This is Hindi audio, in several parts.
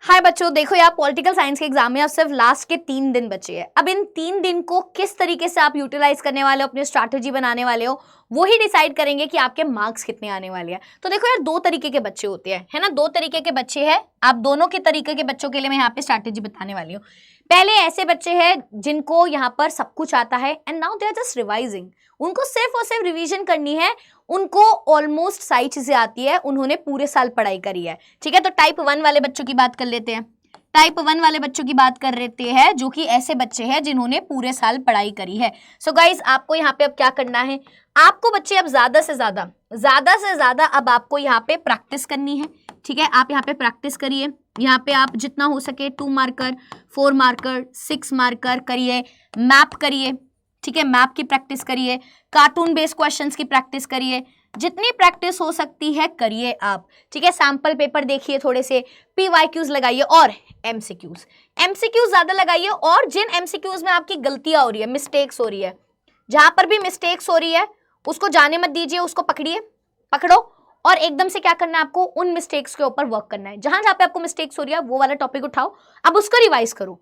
हाय बच्चों, देखो यार पॉलिटिकल साइंस के एग्जाम में अब सिर्फ लास्ट के 3 दिन बचे हैं। अब इन 3 दिन को किस तरीके से आप यूटिलाइज करने वाले हो, अपनी स्ट्रैटेजी बनाने वाले हो, वो ही डिसाइड करेंगे कि आपके मार्क्स कितने आने वाले हैं। तो देखो यार, 2 तरीके के बच्चे होते हैं, है ना, 2 तरीके के बच्चे हैं। आप दोनों के तरीके के बच्चों के लिए मैं यहाँ पे स्ट्रैटेजी बताने वाली हूँ। पहले ऐसे बच्चे हैं जिनको यहाँ पर सब कुछ आता है and now they are just revising. उनको सिर्फ और सिर्फ रिवीजन करनी है, उनको ऑलमोस्ट सारी चीजें आती है, उन्होंने पूरे साल पढ़ाई करी है। ठीक है, तो टाइप 1 वाले बच्चों की बात कर लेते हैं। टाइप 1 वाले बच्चों की बात कर लेते हैं, जो कि ऐसे बच्चे हैं जिन्होंने पूरे साल पढ़ाई करी है। सो गाइज, आपको यहाँ पे अब क्या करना है, आपको बच्चे अब ज्यादा से ज्यादा अब आपको यहाँ पे प्रैक्टिस करनी है। ठीक है, आप यहाँ पे प्रैक्टिस करिए। यहाँ पे आप जितना हो सके 2 मार्कर, 4 मार्कर, 6 मार्कर करिए, मैप करिए। ठीक है, मैप की प्रैक्टिस करिए, कार्टून बेस्ड क्वेश्चंस की प्रैक्टिस करिए, जितनी प्रैक्टिस हो सकती है करिए आप। ठीक है, सैंपल पेपर देखिए, थोड़े से PYQs लगाइए और MCQs ज्यादा लगाइए। और जिन MCQs में आपकी गलतियां हो रही है, मिस्टेक्स हो रही है, जहां पर भी मिस्टेक्स हो रही है उसको जाने मत दीजिए, उसको पकड़ो और एकदम से क्या करना है, आपको उन मिस्टेक्स के ऊपर वर्क करना है। जहां जहां पे आपको मिस्टेक्स हो रही है वो वाला टॉपिक उठाओ, अब उसको रिवाइज करो।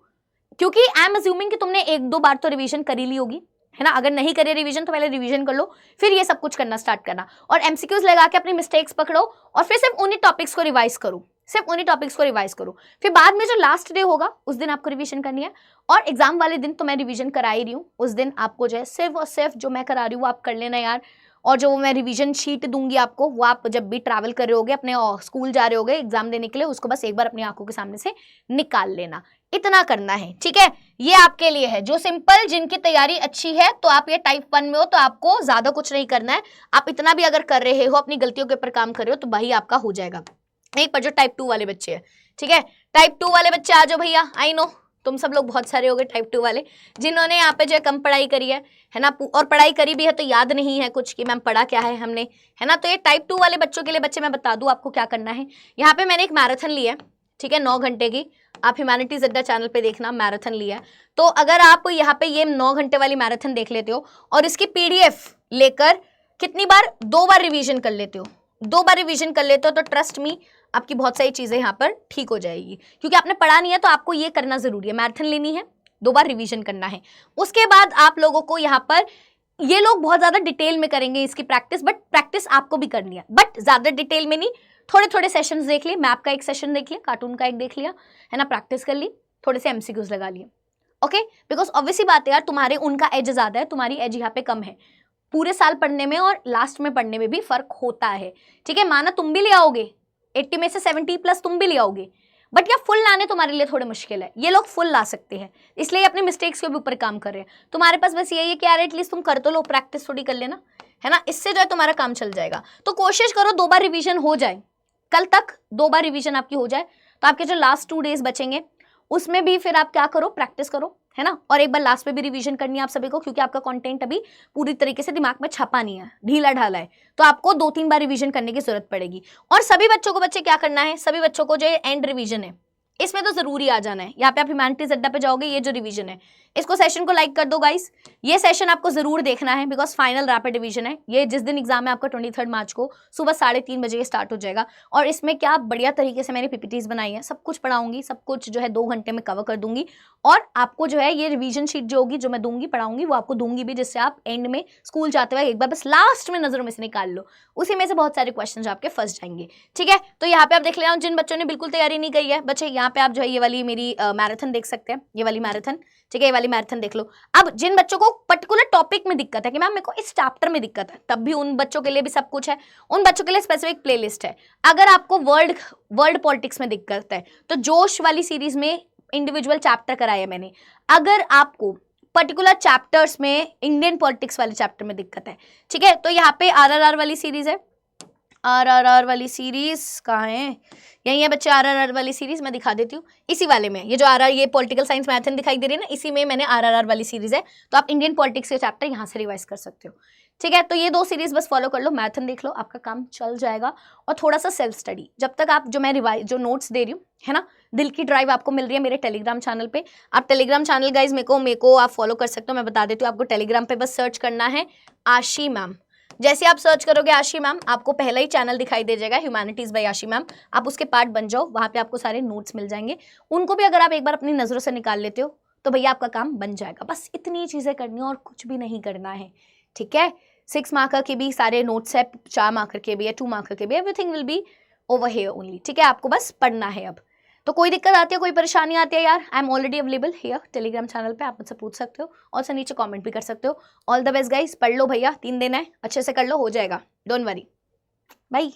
क्योंकि आई एम अज्यूमिंग कि तुमने 1-2 बार तो रिवीजन करी ली होगी, है ना। अगर नहीं करे रिवीजन तो पहले रिवीजन कर लो, फिर ये सब कुछ करना स्टार्ट करना। और MCQs लगा के अपनी मिस्टेक्स पकड़ो और फिर सिर्फ उन्हीं टॉपिक्स को रिवाइज करो। फिर बाद में जो लास्ट डे होगा उस दिन आपको रिवीजन करनी है। और एग्जाम वाले दिन तो मैं रिवीजन करा ही रही हूँ, उस दिन आपको जो है सिर्फ और सिर्फ जो मैं करा रही हूँ आप कर लेना यार। और जो मैं रिवीजन शीट दूंगी आपको, वो आप जब भी ट्रैवल कर रहे होगे, अपने स्कूल जा रहे होगे एग्जाम देने के लिए, उसको बस एक बार अपनी आंखों के सामने से निकाल लेना। इतना करना है। ठीक है, ये आपके लिए है जो सिंपल, जिनकी तैयारी अच्छी है। तो आप ये टाइप 1 में हो तो आपको ज्यादा कुछ नहीं करना है। आप इतना भी अगर कर रहे हो, अपनी गलतियों के ऊपर काम कर रहे हो, तो भाई आपका हो जाएगा। नहीं, पर जो टाइप 2 वाले बच्चे हैं, ठीक है, टाइप 2 वाले बच्चे आ जाओ भैया। आई नो तुम सब लोग बहुत सारे हो गए टाइप 2 वाले, जिन्होंने यहाँ पे जो है कम पढ़ाई करी है ना, और पढ़ाई करी भी है तो याद नहीं है कुछ कि मैम पढ़ा क्या है हमने, है ना। तो ये टाइप 2 वाले बच्चों के लिए बच्चे मैं बता दूं आपको क्या करना है। यहाँ पे मैंने एक मैराथन ली है, ठीक है, 9 घंटे की। आप ह्यूमैनिटीज अड्डा चैनल पे देखना, मैराथन लिया है। तो अगर आप यहाँ पे ये 9 घंटे वाली मैराथन देख लेते हो और इसकी PDF लेकर कितनी बार, 2 बार रिवीजन कर लेते हो, 2 बार रिवीजन कर लेते हो, तो ट्रस्ट मी आपकी बहुत सारी चीजें यहाँ पर ठीक हो जाएगी। क्योंकि आपने पढ़ा नहीं है तो आपको ये करना जरूरी है, मैराथन लेनी है, 2 बार रिवीजन करना है। उसके बाद आप लोगों को यहाँ पर, ये लोग बहुत ज्यादा डिटेल में करेंगे इसकी प्रैक्टिस, बट प्रैक्टिस आपको भी करनी है, बट ज्यादा डिटेल में नहीं। थोड़े थोड़े सेशंस देख लिए, मैप का एक सेशन देख लिया, कार्टून का एक देख लिया, है ना, प्रैक्टिस कर ली, थोड़े से MCQs लगा लिए। ओके, बिकॉज ऑब्वियसली बात है यार, तुम्हारे उनका एज ज्यादा है, तुम्हारी एज यहाँ पे कम है। पूरे साल पढ़ने में और लास्ट में पढ़ने में भी फर्क होता है। ठीक है, माना तुम भी ले आओगे 80 में से 70+ तुम भी ले आओगे, बट यार फुल लाने तुम्हारे लिए थोड़े मुश्किल है। ये लोग फुल ला सकते हैं, इसलिए अपने मिस्टेक्स के भी ऊपर काम कर रहे हैं। तुम्हारे पास बस यही है कि यार एटलीस्ट तुम कर तो लो, प्रैक्टिस थोड़ी कर लेना, है ना, इससे जो है तुम्हारा काम चल जाएगा। तो कोशिश करो 2 बार रिवीजन हो जाए, कल तक 2 बार रिवीजन आपकी हो जाए, तो आपके जो लास्ट 2 डेज बचेंगे उसमें भी फिर आप क्या करो, प्रैक्टिस करो, है ना। और एक बार लास्ट में भी रिवीजन करनी है आप सभी को, क्योंकि आपका कंटेंट अभी पूरी तरीके से दिमाग में छपा नहीं है, ढीला ढाला है, तो आपको 2-3 बार रिवीजन करने की जरूरत पड़ेगी। और सभी बच्चों को क्या करना है, सभी बच्चों को जो एंड रिवीजन है इसमें तो जरूरी आ जाना है। यहाँ पे आप ह्यूमैनिटीज अड्डा पे जाओगे, ये जो रिवीजन है इसको, सेशन को लाइक कर दो गाइस। ये सेशन आपको जरूर देखना है, बिकॉज फाइनल रैपिड रिवीजन है। ये जिस दिन एग्जाम है आपका 23 मार्च को सुबह 3:30 बजे स्टार्ट हो जाएगा। और इसमें क्या बढ़िया तरीके से मैंने PPTs बनाई है, सब कुछ पढ़ाऊंगी, सब कुछ जो है 2 घंटे में कवर कर दूंगी। और आपको जो है ये रिवीजन शीट जो होगी, जो मैं दूंगी, पढ़ाऊंगी, वो आपको दूंगी भी, जिससे आप एंड में स्कूल जाते हुए एक बार बस लास्ट में नजरों में से निकाल लो, उसी में से बहुत सारे क्वेश्चन आपके फंस जाएंगे। ठीक है, तो यहाँ पे आप देख लेना, जिन बच्चों ने बिल्कुल तैयारी नहीं करी है बच्चे, यहाँ पे आप जो है ये वाली मेरी मैराथन देख सकते हैं, ये वाली मैराथन। ठीक है, ये वाली मैराथन देख लो। अब जिन बच्चों को पर्टिकुलर टॉपिक में दिक्कत है कि मैम मेरे को इस चैप्टर में दिक्कत है, तब भी उन बच्चों के लिए भी सब कुछ है, उन बच्चों के लिए स्पेसिफिक प्लेलिस्ट है। अगर आपको वर्ल्ड पॉलिटिक्स में दिक्कत है तो जोश वाली सीरीज में इंडिविजुअल चैप्टर कराया मैंने। अगर आपको पर्टिकुलर चैप्टर्स में इंडियन पॉलिटिक्स वाले चैप्टर में दिक्कत है, ठीक है, तो यहाँ पे RRR वाली सीरीज है। RRR वाली सीरीज कहाँ है, यही है बच्चे, RRR वाली सीरीज मैं दिखा देती हूँ, इसी वाले में। ये जो ये पॉलिटिकल साइंस मैथन दिखाई दे रही है ना, इसी में मैंने RRR वाली सीरीज है। तो आप इंडियन पॉलिटिक्स के चैप्टर यहाँ से रिवाइज कर सकते हो। ठीक है, तो ये 2 सीरीज बस फॉलो कर लो, मैथन देख लो, आपका काम चल जाएगा। और थोड़ा सा सेल्फ स्टडी, जब तक आप जो मैं जो नोट्स दे रही हूँ, है ना, दिल की ड्राइव आपको मिल रही है मेरे टेलीग्राम चैनल पे। आप टेलीग्राम चैनल गाइज मेरे को आप फॉलो कर सकते हो, मैं बता देती हूँ आपको। टेलीग्राम पे बस सर्च करना है आशी मैम, जैसे आप सर्च करोगे आशी मैम, आपको पहला ही चैनल दिखाई दे जाएगा ह्यूमैनिटीज बाय आशी मैम, आप उसके पार्ट बन जाओ, वहां पे आपको सारे नोट्स मिल जाएंगे। उनको भी अगर आप एक बार अपनी नजरों से निकाल लेते हो तो भैया आपका काम बन जाएगा। बस इतनी चीजें करनी है और कुछ भी नहीं करना है, ठीक है। 6 मार्कर के भी सारे नोट्स है, 4 मार्कर के भी है, 2 मार्कर के भी, everything will be over here only, ठीक है। आपको बस पढ़ना है। अब तो कोई दिक्कत आती है, कोई परेशानी आती है यार, I am already available here Telegram channel पे, आप मुझसे पूछ सकते हो और से नीचे कमेंट भी कर सकते हो। ऑल द बेस्ट गाइस, पढ़ लो भैया, 3 दिन है, अच्छे से कर लो, हो जाएगा, डोंट वरी, बाय।